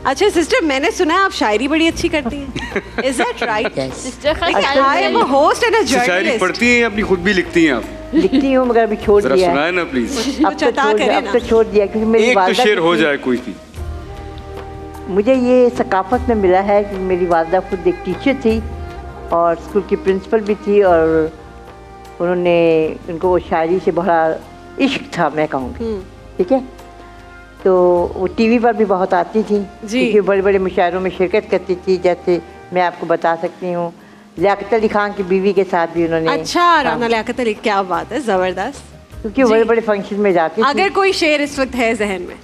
अच्छा सिस्टर, मैंने सुना है आप शायरी बड़ी अच्छी करती हैं। Is that right? Sister I am a host and a Shayari journalist. पढ़ती हैं अपनी, खुद भी लिखती हैं आप? लिखती हूँ मगर अभी छोड़ जरा दिया सुनाए ना प्लीज। कुछ अता करें ना। अब तो छोड़ दिया क्योंकि मेरी एक तो वालदा शेर हो की- जाए कोई भी। मुझे ये सकाफत में मिला है कि मेरी वालदा खुद एक टीचर थी और स्कूल की प्रिंसिपल भी थी और उन्होंने उनको वो शायरी से बड़ा इश्क था मैं कहूँगी। ठीक है, तो वो टीवी पर भी बहुत आती थी क्योंकि बड़े बड़े मुशायरों में शिरकत करती थी। जैसे मैं आपको बता सकती हूँ लियाकत अली खान की बीवी के साथ भी उन्होंने। अच्छा, राना लियाकत अली, क्या बात है, जबरदस्त। क्योंकि बड़े बड़े फंक्शन में जाती थी। अगर कोई शेर इस वक्त है जहन में?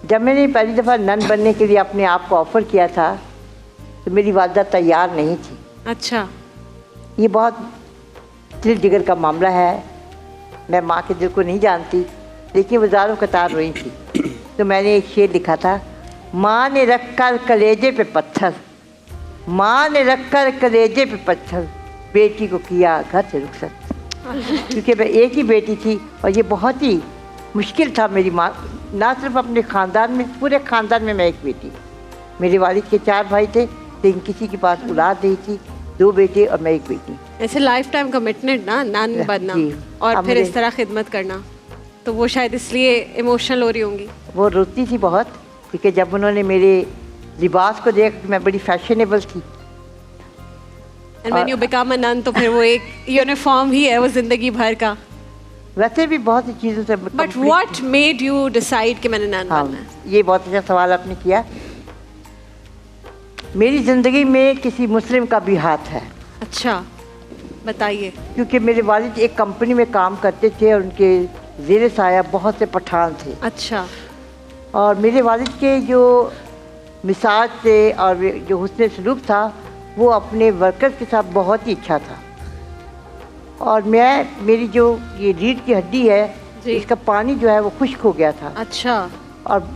जब मैंने पहली दफ़ा नन बनने के लिए अपने आप को ऑफ़र किया था तो मेरी वालदा तैयार नहीं थी। अच्छा, ये बहुत दिल जिगर का मामला है। मैं माँ के दिल को नहीं जानती लेकिन वो ज़ारों कतार रोई थी। तो मैंने एक शेर लिखा था, माँ ने रख कर कलेजे पे पत्थर, माँ ने रख कर कलेजे पे पत्थर, बेटी को किया घर से रुखसत। क्योंकि मैं एक ही बेटी थी और ये बहुत ही मुश्किल था। मेरी माँ ना सिर्फ अपने ख़ानदान में, पूरे ख़ानदान में मैं एक बेटी। मेरे वालिद के 4 भाई थे लेकिन किसी के पास औलाद नहीं थी, 2 बेटे और मैं एक बेटी। ऐसे लाइफ टाइम कमिटमेंट ना, नान बनना और फिर इस तरह खिदमत करना, तो वो शायद इसलिए इमोशनल हो रही होंगी। वो रोती थी बहुत क्योंकि जब उन्होंने मेरे लिबास को देखा कि मैं बड़ी फैशनेबल थी। And when you become a nun तो फिर वो एक यूनिफॉर्म ही है, वो जिंदगी भर का। वैसे भी बहुत सी चीज़ों से but what made you decide कि मैंने नन बनना है? ये बहुत अच्छा सवाल आपने किया। मेरी ज़िंदगी में किसी मुस्लिम का भी हाथ है। अच्छा, बताइए। क्योंकि मेरे वालिद एक कंपनी में काम करते थे और उनके ज़ेरे साया बहुत से पठान थे। अच्छा। और मेरे वालिद के जो मिजाज थे और जो हुस्न सलूक था वो अपने वर्कर्स के साथ बहुत ही अच्छा था। और मेरी जो ये रीढ़ की हड्डी है इसका पानी जो है वो खुश्क हो गया था। अच्छा। और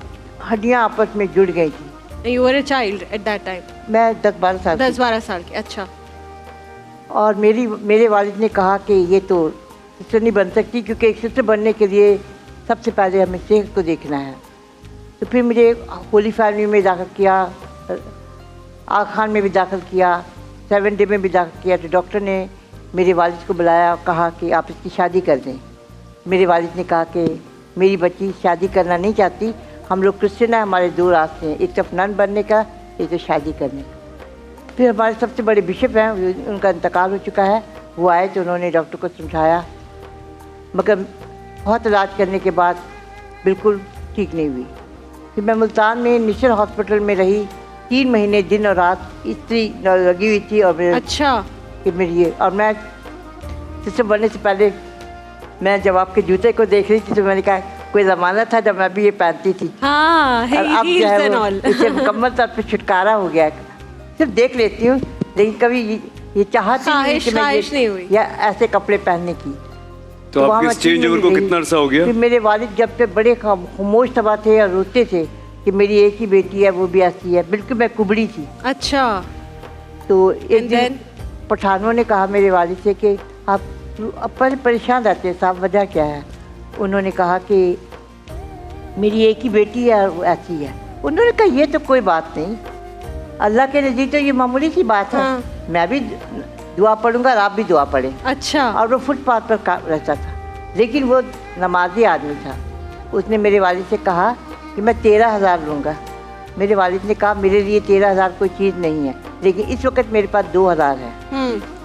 हड्डियाँ आपस में जुड़ गई थी। You were a child at that time? मैं 10-12 साल 10-12 साल की। अच्छा। और मेरे वालिद ने कहा कि ये तो सिस्टर नहीं बन सकती क्योंकि एक सिस्टर बनने के लिए सबसे पहले हमें सेहत को देखना है। तो फिर मुझे होली फैमिली में दाखिल किया, आग खान में भी दाखिल किया, 7 डे में भी दाखिल किया। तो डॉक्टर ने मेरे वालिद को बुलाया और कहा कि आप इसकी शादी कर दें। मेरे वालिद ने कहा कि मेरी बच्ची शादी करना नहीं चाहती, हम लोग क्रिश्चियन हैं, हमारे 2 रास्ते हैं, एक तरफ नन बनने का, एक तो शादी करने का। फिर हमारे सबसे बड़े बिशप हैं, उनका इंतकाल हो चुका है, वो आए तो उन्होंने डॉक्टर को समझाया मगर बहुत इलाज करने के बाद बिल्कुल ठीक नहीं हुई। फिर मैं मुल्तान में नेशनल हॉस्पिटल में रही 3 महीने, दिन और रात इतनी लगी हुई थी। और अच्छा। कि मेरी ये, और मैं सिस्टर बनने से पहले मैं जब आपके जूते को देख रही थी तो मैंने कहा कोई ज़माना था जब मैं भी ये पहनती थी। हाँ, और अब जो है वो इसे मुकम्मल तौर पर छुटकारा हो गया। सिर्फ देख लेती हूँ लेकिन कभी ये चाहती नहीं कि मैं नहीं हुई या ऐसे कपड़े पहनने की। तो आपके इस चेंज ओवर को कितना अरसा हो गया? फिर मेरे वालिद जब से बड़े खामोश तबा थे और रोते थे कि मेरी एक ही बेटी है, वो भी ऐसी है, बिल्कुल मैं कुबड़ी थी। अच्छा। तो एक दिन पठानों ने कहा मेरे वालिद से कि आप परेशान रहते हैं साहब, वजह क्या है? उन्होंने कहा कि मेरी एक ही बेटी है, वो ऐसी है। उन्होंने कहा ये तो कोई बात नहीं, अल्लाह के नज़दीक तो ये मामूली सी बात है। मैं भी दुआ पढ़ूंगा और आप भी दुआ पढ़ें। अच्छा। और वो फुटपाथ पर रहता था लेकिन वो नमाजी आदमी था। उसने मेरे वालिद से कहा कि मैं 13,000 लूँगा। मेरे वालिद ने कहा मेरे लिए 13,000 कोई चीज़ नहीं है, लेकिन इस वक्त मेरे पास 2,000 है,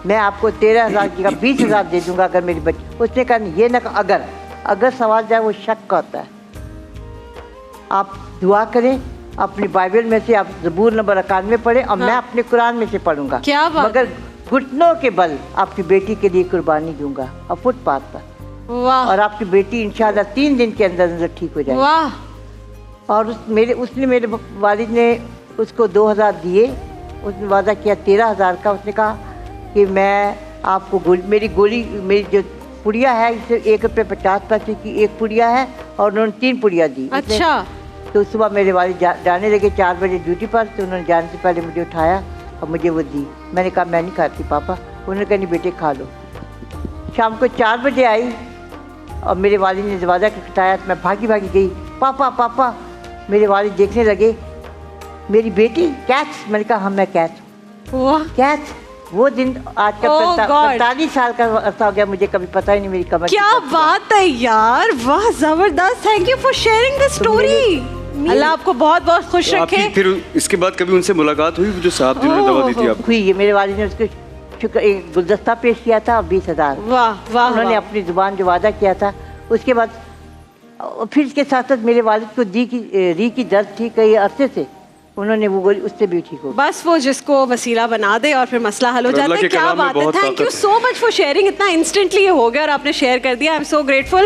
मैं आपको 13,000 की का 20,000 दे दूँगा अगर मेरी बच्ची। उसने कहा ये ना, अगर सवाल जाए वो शक का होता है। आप दुआ करें, अपनी बाइबल में से आप ज़बूर नंबर 91 पढ़ें और मैं अपने कुरान में से पढ़ूंगा। क्या बात? मगर घुटनों के बल आपकी बेटी के लिए कुर्बानी दूंगा और फुटपाथ पर। वाह। और आपकी बेटी इंशाल्लाह 3 दिन के अंदर अंदर ठीक हो जाएगी। वाह। और उसने मेरे वालिद ने उसको 2,000 दिए। उसने वादा किया 13,000 का। उसने कहा कि मैं आपको मेरी जो पुड़िया है इसे 1 रुपये 50 पैसे की एक पुड़िया है और उन्होंने 3 पुड़िया दी। अच्छा। तो सुबह मेरे वालिद जाने लगे 4 बजे ड्यूटी पर, तो उन्होंने जाने से पहले मुझे उठाया और मुझे वो दी। मैंने कहा मैं नहीं खाती पापा। उन्होंने कहा नहीं बेटे खा लो। शाम को 4 बजे आई और मेरे वालिद ने दरवाज़ा खटखटाया तो मैं भागी गई पापा पापा। मेरे वालिद देखने लगे, मेरी बेटी कैच। मैंने कहा हाँ मैं कैच। वाह कैच। वो दिन आज का Oh God. 45 साल का अर्सा हो गया, मुझे कभी पता ही नहीं मेरी कमर क्या कितना थी। बात है यार, वाह जबरदस्त। Thank you for sharing the story. Allah आपको बहुत बहुत खुश तो रखे। आपकी फिर इसके बाद कभी उनसे मुलाकात हुई, वो जो साहब जिन्होंने दवा दी थी आपको? हुई है। मेरे वालिद ने उसको शुक्र एक गुलदस्ता पेश किया था 20,000। वाह वाह उन्होंने वाह। अपनी जुबान जो वादा किया था, उसके बाद फिर इसके साथ साथ मेरे वालिद को री की दर्द थी कई अरसे से, उन्होंने वो गोली, उससे भी ठीक हो। बस वो जिसको वसीला बना दे और फिर मसला हल हो अल्लाह जाता है। के क्या कलाम में बात है। बहुत थैंक यू ताकत है। So much for sharing. इतना इंस्टेंटली ये हो गया और आपने शेयर कर दिया। I am so grateful.